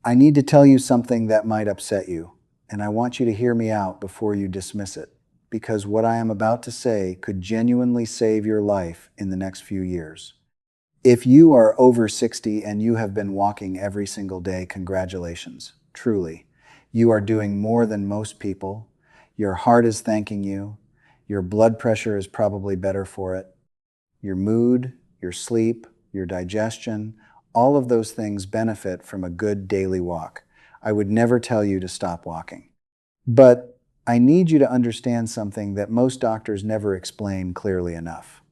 I need to tell you something that might upset you, and I want you to hear me out before you dismiss it, because what I am about to say could genuinely save your life in the next few years. If you are over 60 and you have been walking every single day, congratulations, truly. You are doing more than most people. Your heart is thanking you. Your blood pressure is probably better for it. Your mood, your sleep, your digestion, all of those things benefit from a good daily walk. I would never tell you to stop walking. But I need you to understand something that most doctors never explain clearly enough.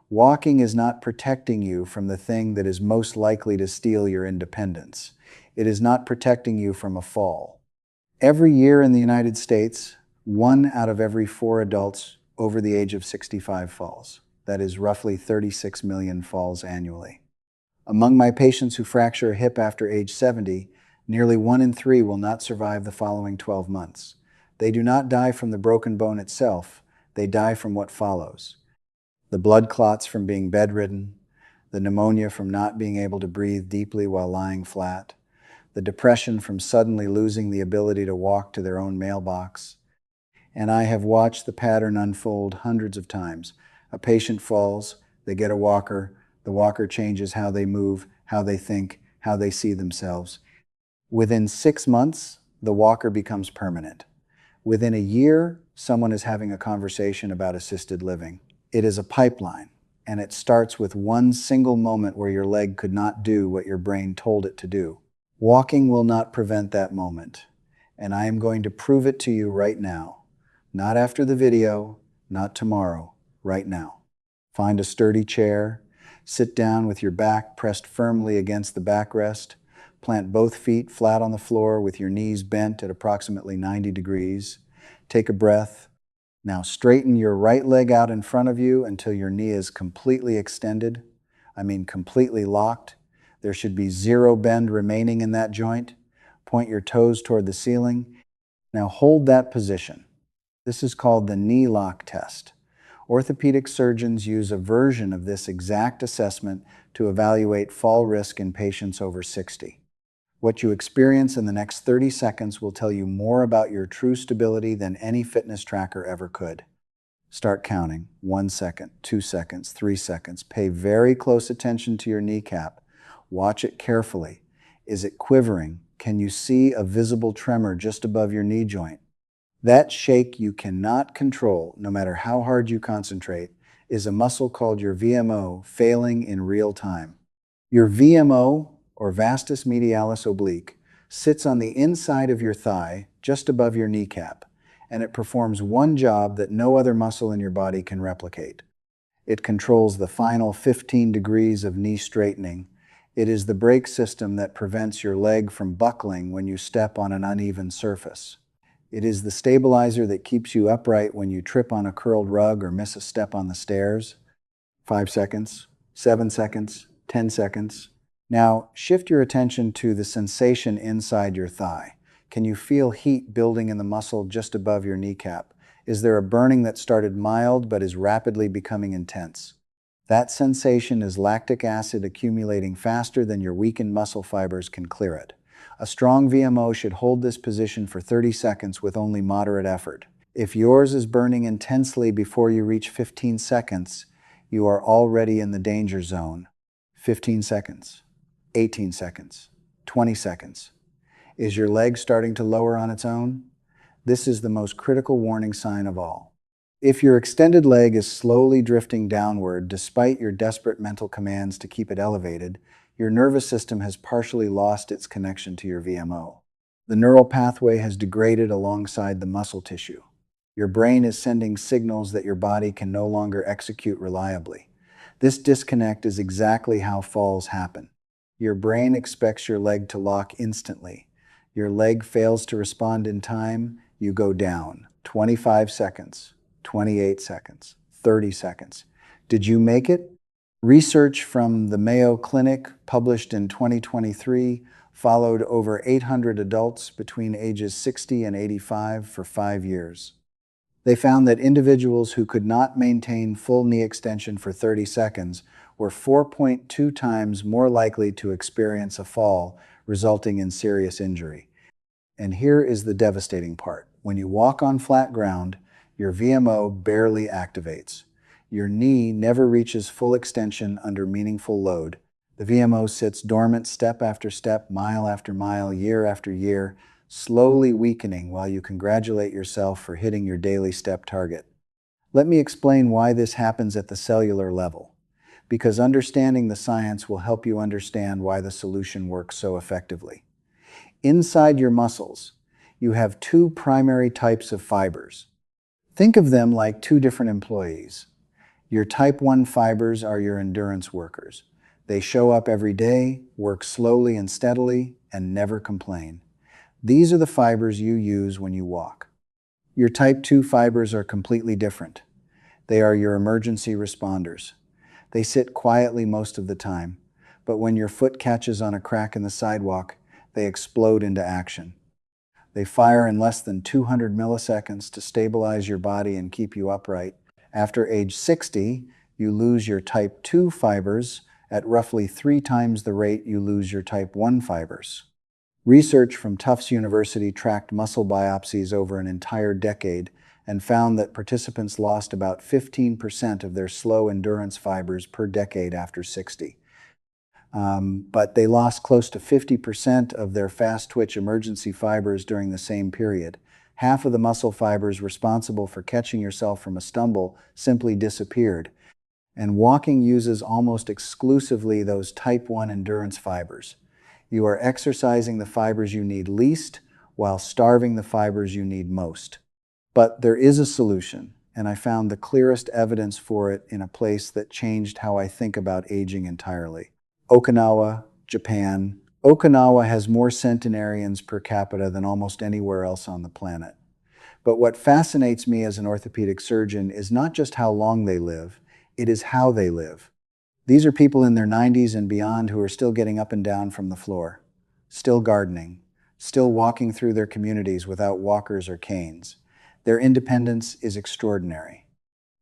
Walking is not protecting you from the thing that is most likely to steal your independence. It is not protecting you from a fall. Every year in the United States, 1 out of every 4 adults over the age of 65 falls. That is roughly 36 million falls annually. Among my patients who fracture a hip after age 70, nearly 1 in 3 will not survive the following 12 months. They do not die from the broken bone itself, they die from what follows. The blood clots from being bedridden, the pneumonia from not being able to breathe deeply while lying flat, the depression from suddenly losing the ability to walk to their own mailbox. And I have watched the pattern unfold hundreds of times. A patient falls, they get a walker, the walker changes how they move, how they think, how they see themselves. Within 6 months, the walker becomes permanent. Within a year, someone is having a conversation about assisted living. It is a pipeline, and it starts with one single moment where your leg could not do what your brain told it to do. Walking will not prevent that moment, and I am going to prove it to you right now. Not after the video, not tomorrow, right now. Find a sturdy chair, sit down with your back pressed firmly against the backrest, plant both feet flat on the floor with your knees bent at approximately 90 degrees. Take a breath. Now straighten your right leg out in front of you until your knee is completely extended. I mean completely locked. There should be 0 bend remaining in that joint. Point your toes toward the ceiling. Now hold that position. This is called the knee lock test. Orthopedic surgeons use a version of this exact assessment to evaluate fall risk in patients over 60. What you experience in the next 30 seconds will tell you more about your true stability than any fitness tracker ever could. Start counting. 1 second, 2 seconds, 3 seconds. Pay very close attention to your kneecap. Watch it carefully. Is it quivering? Can you see a visible tremor just above your knee joint? That shake you cannot control, no matter how hard you concentrate, is a muscle called your VMO failing in real time. Your VMO, or vastus medialis oblique, sits on the inside of your thigh, just above your kneecap, and it performs one job that no other muscle in your body can replicate. It controls the final 15 degrees of knee straightening. It is the brake system that prevents your leg from buckling when you step on an uneven surface. It is the stabilizer that keeps you upright when you trip on a curled rug or miss a step on the stairs. 5 seconds, 7 seconds, 10 seconds. Now, shift your attention to the sensation inside your thigh. Can you feel heat building in the muscle just above your kneecap? Is there a burning that started mild but is rapidly becoming intense? That sensation is lactic acid accumulating faster than your weakened muscle fibers can clear it. A strong VMO should hold this position for 30 seconds with only moderate effort. If yours is burning intensely before you reach 15 seconds, you are already in the danger zone. 15 seconds, 18 seconds, 20 seconds. Is your leg starting to lower on its own? This is the most critical warning sign of all. If your extended leg is slowly drifting downward despite your desperate mental commands to keep it elevated, your nervous system has partially lost its connection to your VMO. The neural pathway has degraded alongside the muscle tissue. Your brain is sending signals that your body can no longer execute reliably. This disconnect is exactly how falls happen. Your brain expects your leg to lock instantly. Your leg fails to respond in time, you go down. 25 seconds, 28 seconds, 30 seconds. Did you make it? Research from the Mayo Clinic, published in 2023, followed over 800 adults between ages 60 and 85 for 5 years. They found that individuals who could not maintain full knee extension for 30 seconds were 4.2 times more likely to experience a fall, resulting in serious injury. And here is the devastating part. When you walk on flat ground, your VMO barely activates. Your knee never reaches full extension under meaningful load. The VMO sits dormant step after step, mile after mile, year after year, slowly weakening while you congratulate yourself for hitting your daily step target. Let me explain why this happens at the cellular level, because understanding the science will help you understand why the solution works so effectively. Inside your muscles, you have two primary types of fibers. Think of them like two different employees. Your type 1 fibers are your endurance workers. They show up every day, work slowly and steadily, and never complain. These are the fibers you use when you walk. Your type 2 fibers are completely different. They are your emergency responders. They sit quietly most of the time, but when your foot catches on a crack in the sidewalk, they explode into action. They fire in less than 200 milliseconds to stabilize your body and keep you upright. After age 60, you lose your type 2 fibers at roughly 3 times the rate you lose your type 1 fibers. Research from Tufts University tracked muscle biopsies over an entire decade and found that participants lost about 15% of their slow endurance fibers per decade after 60. But they lost close to 50% of their fast-twitch emergency fibers during the same period. Half of the muscle fibers responsible for catching yourself from a stumble simply disappeared. And walking uses almost exclusively those type 1 endurance fibers. You are exercising the fibers you need least while starving the fibers you need most. But there is a solution, and I found the clearest evidence for it in a place that changed how I think about aging entirely. Okinawa, Japan. Okinawa has more centenarians per capita than almost anywhere else on the planet. But what fascinates me as an orthopedic surgeon is not just how long they live, it is how they live. These are people in their 90s and beyond who are still getting up and down from the floor, still gardening, still walking through their communities without walkers or canes. Their independence is extraordinary.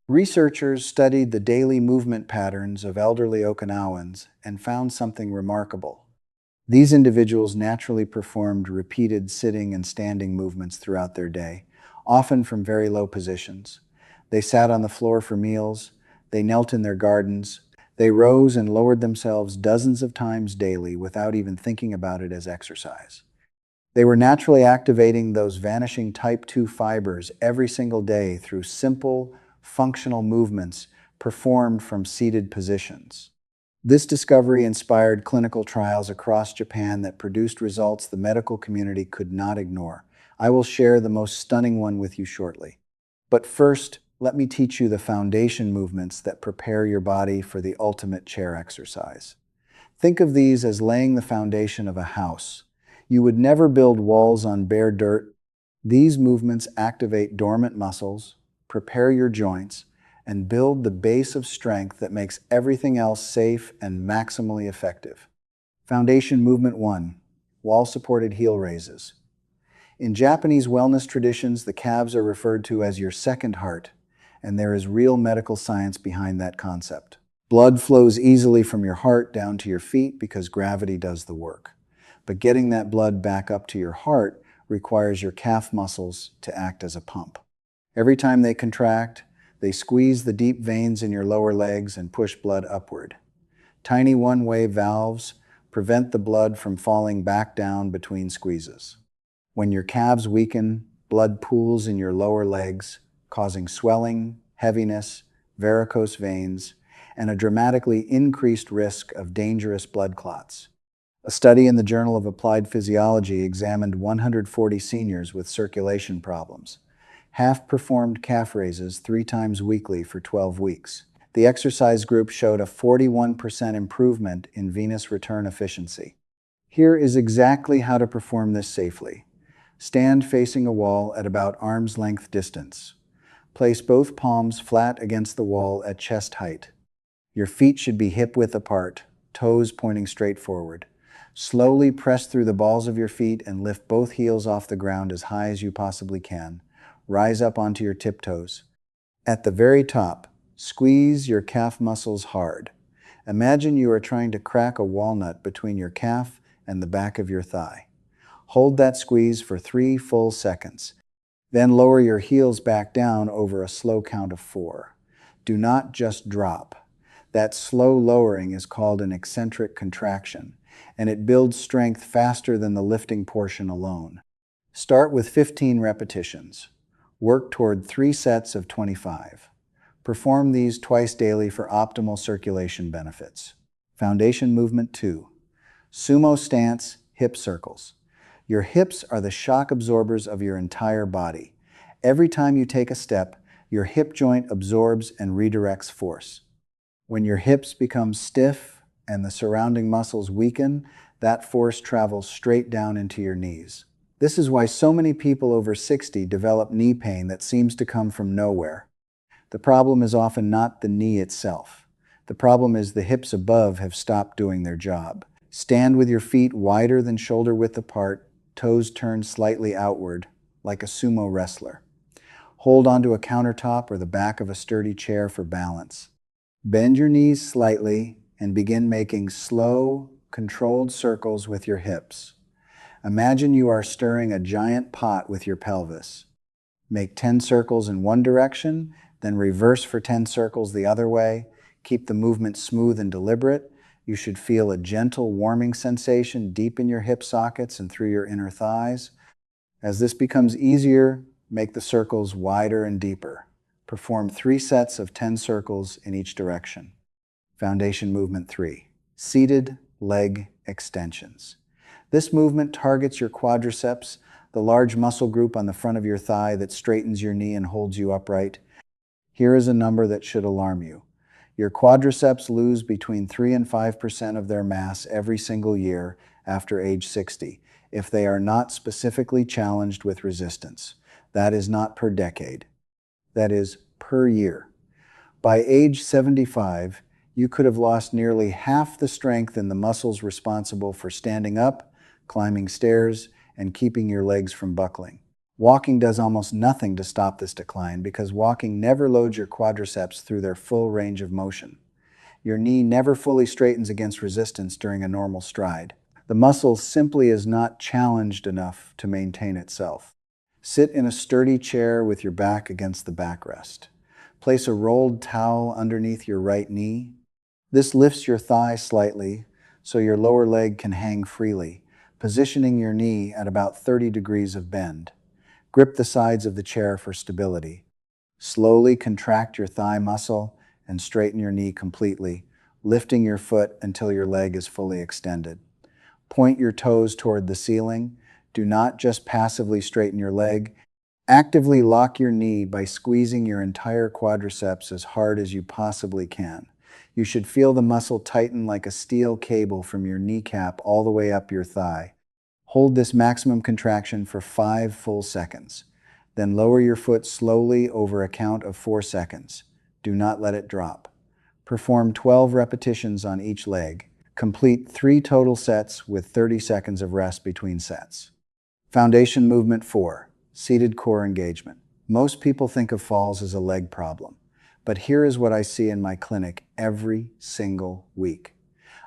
Researchers studied the daily movement patterns of elderly Okinawans and found something remarkable. These individuals naturally performed repeated sitting and standing movements throughout their day, often from very low positions. They sat on the floor for meals, they knelt in their gardens, they rose and lowered themselves dozens of times daily without even thinking about it as exercise. They were naturally activating those vanishing type 2 fibers every single day through simple, functional movements performed from seated positions. This discovery inspired clinical trials across Japan that produced results the medical community could not ignore. I will share the most stunning one with you shortly. But first, let me teach you the foundation movements that prepare your body for the ultimate chair exercise. Think of these as laying the foundation of a house. You would never build walls on bare dirt. These movements activate dormant muscles, prepare your joints, and build the base of strength that makes everything else safe and maximally effective. Foundation Movement 1. Wall-supported heel raises. In Japanese wellness traditions, the calves are referred to as your second heart, and there is real medical science behind that concept. Blood flows easily from your heart down to your feet because gravity does the work. But getting that blood back up to your heart requires your calf muscles to act as a pump. Every time they contract, they squeeze the deep veins in your lower legs and push blood upward. Tiny one-way valves prevent the blood from falling back down between squeezes. When your calves weaken, blood pools in your lower legs, causing swelling, heaviness, varicose veins, and a dramatically increased risk of dangerous blood clots. A study in the Journal of Applied Physiology examined 140 seniors with circulation problems. Half performed calf raises 3 times weekly for 12 weeks. The exercise group showed a 41% improvement in venous return efficiency. Here is exactly how to perform this safely. Stand facing a wall at about arm's length distance. Place both palms flat against the wall at chest height. Your feet should be hip-width apart, toes pointing straight forward. Slowly press through the balls of your feet and lift both heels off the ground as high as you possibly can. Rise up onto your tiptoes. At the very top, squeeze your calf muscles hard. Imagine you are trying to crack a walnut between your calf and the back of your thigh. Hold that squeeze for 3 full seconds. Then lower your heels back down over a slow count of 4. Do not just drop. That slow lowering is called an eccentric contraction, and it builds strength faster than the lifting portion alone. Start with 15 repetitions. Work toward 3 sets of 25. Perform these twice daily for optimal circulation benefits. Foundation movement 2. Sumo stance, hip circles. Your hips are the shock absorbers of your entire body. Every time you take a step, your hip joint absorbs and redirects force. When your hips become stiff and the surrounding muscles weaken, that force travels straight down into your knees. This is why so many people over 60 develop knee pain that seems to come from nowhere. The problem is often not the knee itself. The problem is the hips above have stopped doing their job. Stand with your feet wider than shoulder width apart, toes turned slightly outward, like a sumo wrestler. Hold onto a countertop or the back of a sturdy chair for balance. Bend your knees slightly and begin making slow, controlled circles with your hips. Imagine you are stirring a giant pot with your pelvis. Make 10 circles in one direction, then reverse for 10 circles the other way. Keep the movement smooth and deliberate. You should feel a gentle warming sensation deep in your hip sockets and through your inner thighs. As this becomes easier, make the circles wider and deeper. Perform 3 sets of 10 circles in each direction. Foundation movement 3. Seated leg extensions. This movement targets your quadriceps, the large muscle group on the front of your thigh that straightens your knee and holds you upright. Here is a number that should alarm you. Your quadriceps lose between 3 and 5% of their mass every single year after age 60 if they are not specifically challenged with resistance. That is not per decade. That is per year. By age 75, you could have lost nearly half the strength in the muscles responsible for standing up, climbing stairs, and keeping your legs from buckling. Walking does almost nothing to stop this decline because walking never loads your quadriceps through their full range of motion. Your knee never fully straightens against resistance during a normal stride. The muscle simply is not challenged enough to maintain itself. Sit in a sturdy chair with your back against the backrest. Place a rolled towel underneath your right knee. This lifts your thigh slightly so your lower leg can hang freely, positioning your knee at about 30 degrees of bend. Grip the sides of the chair for stability. Slowly contract your thigh muscle and straighten your knee completely, lifting your foot until your leg is fully extended. Point your toes toward the ceiling. Do not just passively straighten your leg. Actively lock your knee by squeezing your entire quadriceps as hard as you possibly can. You should feel the muscle tighten like a steel cable from your kneecap all the way up your thigh. Hold this maximum contraction for 5 full seconds. Then lower your foot slowly over a count of 4 seconds. Do not let it drop. Perform 12 repetitions on each leg. Complete 3 total sets with 30 seconds of rest between sets. Foundation movement 4. Seated core engagement. Most people think of falls as a leg problem, but here is what I see in my clinic every single week.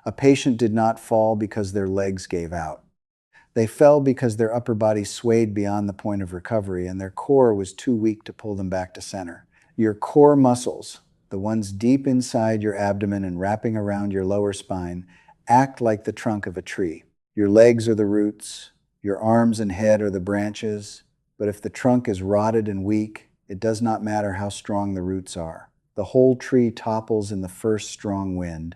A patient did not fall because their legs gave out. They fell because their upper body swayed beyond the point of recovery and their core was too weak to pull them back to center. Your core muscles, the ones deep inside your abdomen and wrapping around your lower spine, act like the trunk of a tree. Your legs are the roots, your arms and head are the branches, but if the trunk is rotted and weak, it does not matter how strong the roots are. The whole tree topples in the first strong wind.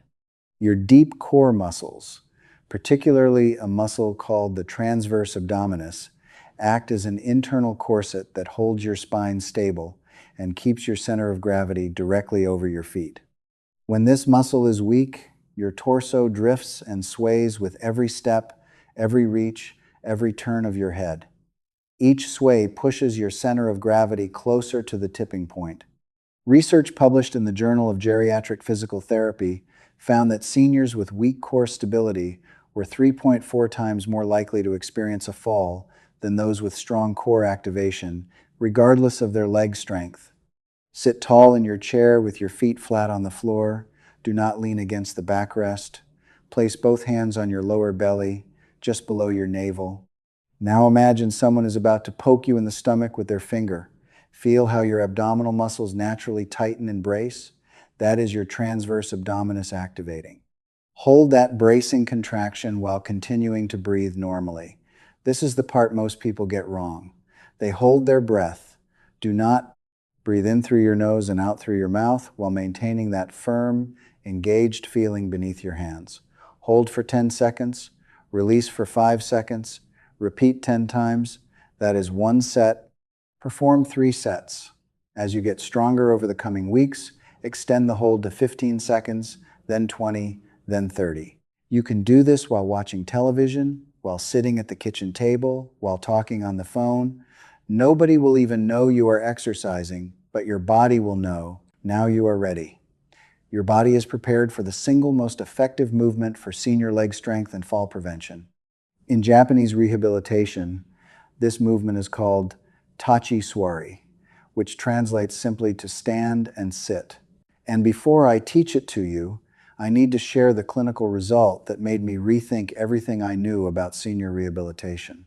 Your deep core muscles, particularly a muscle called the transverse abdominis, act as an internal corset that holds your spine stable and keeps your center of gravity directly over your feet. When this muscle is weak, your torso drifts and sways with every step, every reach, every turn of your head. Each sway pushes your center of gravity closer to the tipping point. Research published in the Journal of Geriatric Physical Therapy found that seniors with weak core stability were 3.4 times more likely to experience a fall than those with strong core activation, regardless of their leg strength. Sit tall in your chair with your feet flat on the floor. Do not lean against the backrest. Place both hands on your lower belly. just below your navel. Now imagine someone is about to poke you in the stomach with their finger. Feel how your abdominal muscles naturally tighten and brace. That is your transverse abdominis activating. Hold that bracing contraction while continuing to breathe normally. This is the part most people get wrong. They hold their breath. Do not breathe in through your nose and out through your mouth while maintaining that firm, engaged feeling beneath your hands. Hold for 10 seconds, release for 5 seconds, repeat 10 times. That is one set. Perform 3 sets. As you get stronger over the coming weeks, extend the hold to 15 seconds, then 20, then 30. You can do this while watching television, while sitting at the kitchen table, while talking on the phone. Nobody will even know you are exercising, but your body will know. Now you are ready. Your body is prepared for the single most effective movement for senior leg strength and fall prevention. In Japanese rehabilitation, this movement is called Tachi Suari, which translates simply to stand and sit. And before I teach it to you, I need to share the clinical result that made me rethink everything I knew about senior rehabilitation.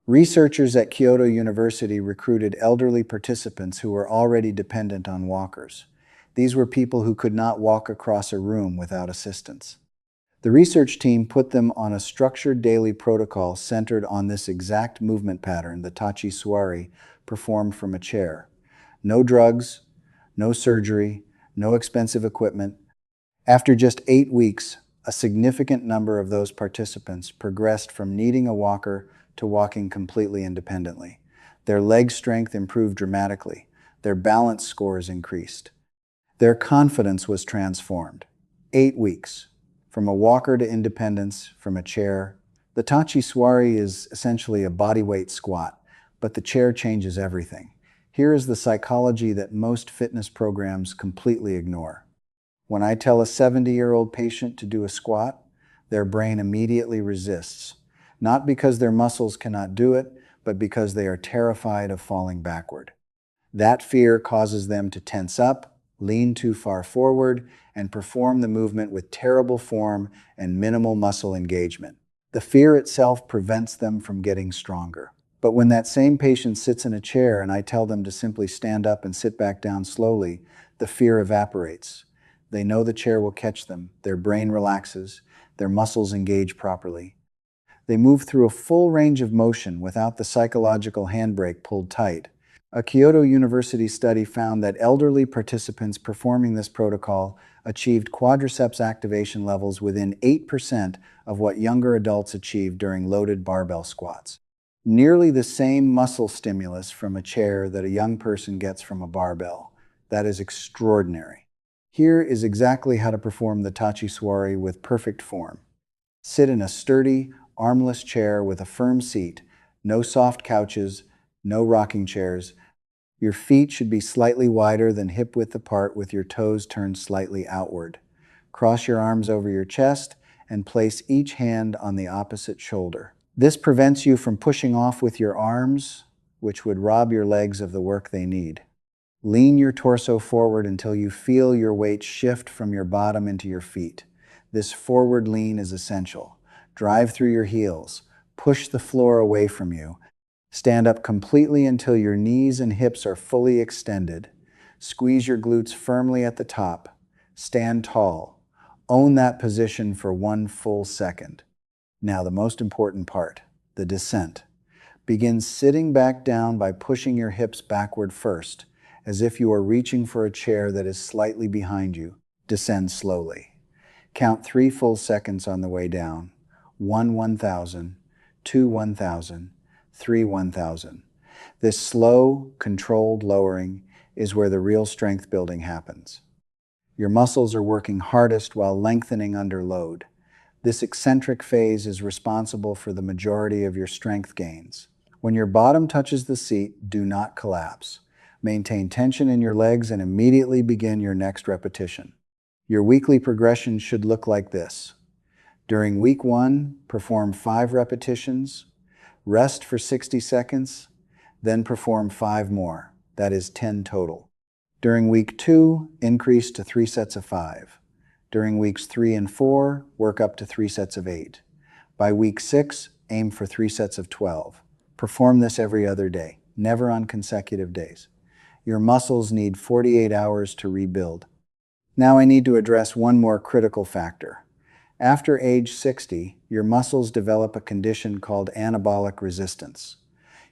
Researchers at Kyoto University recruited elderly participants who were already dependent on walkers. These were people who could not walk across a room without assistance. The research team put them on a structured daily protocol centered on this exact movement pattern, the Tachi Suari, performed from a chair. No drugs, no surgery, no expensive equipment. After just 8 weeks, a significant number of those participants progressed from needing a walker to walking completely independently. Their leg strength improved dramatically. Their balance scores increased. Their confidence was transformed. 8 weeks. From a walker to independence, from a chair. The Tachi Suari is essentially a bodyweight squat, but the chair changes everything. Here is the psychology that most fitness programs completely ignore. When I tell a 70-year-old patient to do a squat, their brain immediately resists, not because their muscles cannot do it, but because they are terrified of falling backward. That fear causes them to tense up, lean too far forward, and perform the movement with terrible form and minimal muscle engagement. The fear itself prevents them from getting stronger. But when that same patient sits in a chair and I tell them to simply stand up and sit back down slowly, the fear evaporates. They know the chair will catch them, their brain relaxes, their muscles engage properly. They move through a full range of motion without the psychological handbrake pulled tight. A Kyoto University study found that elderly participants performing this protocol achieved quadriceps activation levels within 8% of what younger adults achieved during loaded barbell squats. Nearly the same muscle stimulus from a chair that a young person gets from a barbell. That is extraordinary. Here is exactly how to perform the Tachi Suari with perfect form. Sit in a sturdy, armless chair with a firm seat, no soft couches, no rocking chairs. Your feet should be slightly wider than hip-width apart with your toes turned slightly outward. Cross your arms over your chest and place each hand on the opposite shoulder. This prevents you from pushing off with your arms, which would rob your legs of the work they need. Lean your torso forward until you feel your weight shift from your bottom into your feet. This forward lean is essential. Drive through your heels. Push the floor away from you. Stand up completely until your knees and hips are fully extended. Squeeze your glutes firmly at the top. Stand tall. Own that position for 1 full second. Now the most important part, the descent. Begin sitting back down by pushing your hips backward first, as if you are reaching for a chair that is slightly behind you. Descend slowly. Count 3 full seconds on the way down. 1 1,000, 2 1,000, 3 1,000. This slow, controlled lowering is where the real strength building happens. Your muscles are working hardest while lengthening under load. This eccentric phase is responsible for the majority of your strength gains. When your bottom touches the seat, do not collapse. Maintain tension in your legs and immediately begin your next repetition. Your weekly progression should look like this. During week 1, perform 5 repetitions, rest for 60 seconds, then perform 5 more. That is 10 total. During week 2, increase to 3 sets of 5. During weeks 3 and 4, work up to 3 sets of 8. By week 6, Aim for 3 sets of 12. Perform this every other day, never on consecutive days. Your muscles need 48 hours to rebuild. Now I need to address one more critical factor. After age 60, your muscles develop a condition called anabolic resistance.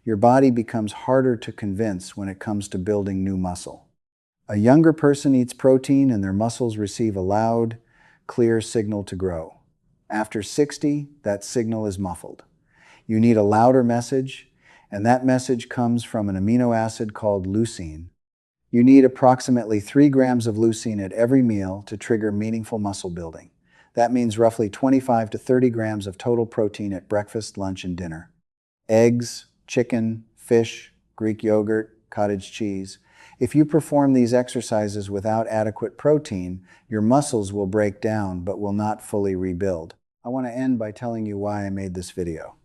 Your body becomes harder to convince when it comes to building new muscle. A younger person eats protein and their muscles receive a loud, clear signal to grow. After 60, that signal is muffled. You need a louder message, and that message comes from an amino acid called leucine. You need approximately 3 grams of leucine at every meal to trigger meaningful muscle building. That means roughly 25 to 30 grams of total protein at breakfast, lunch, and dinner. Eggs, chicken, fish, Greek yogurt, cottage cheese. If you perform these exercises without adequate protein, your muscles will break down but will not fully rebuild. I want to end by telling you why I made this video.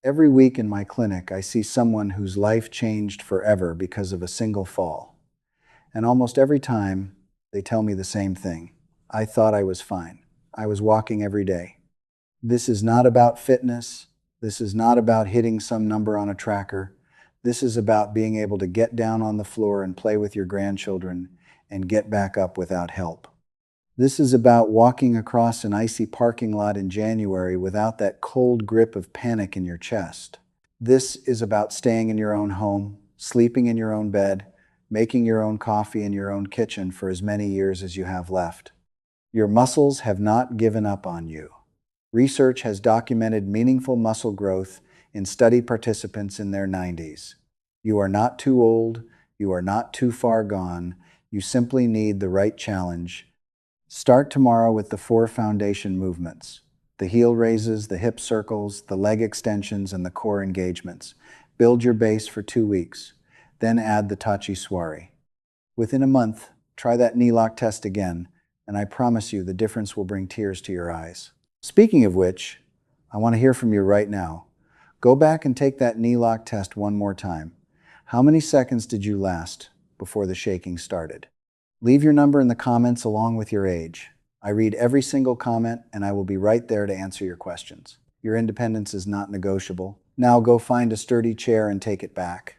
Every week in my clinic, I see someone whose life changed forever because of a single fall. And almost every time, they tell me the same thing. I thought I was fine. I was walking every day. This is not about fitness. This is not about hitting some number on a tracker. This is about being able to get down on the floor and play with your grandchildren and get back up without help. This is about walking across an icy parking lot in January without that cold grip of panic in your chest. This is about staying in your own home, sleeping in your own bed, making your own coffee in your own kitchen for as many years as you have left. Your muscles have not given up on you. Research has documented meaningful muscle growth in study participants in their 90s. You are not too old. You are not too far gone. You simply need the right challenge. Start tomorrow with the 4 foundation movements: the heel raises, the hip circles, the leg extensions, and the core engagements. Build your base for 2 weeks. Then add the Tachi Suari. Within a month, try that knee lock test again, and I promise you the difference will bring tears to your eyes. Speaking of which, I want to hear from you right now. Go back and take that knee lock test one more time. How many seconds did you last before the shaking started? Leave your number in the comments along with your age. I read every single comment and I will be right there to answer your questions. Your independence is not negotiable. Now go find a sturdy chair and take it back.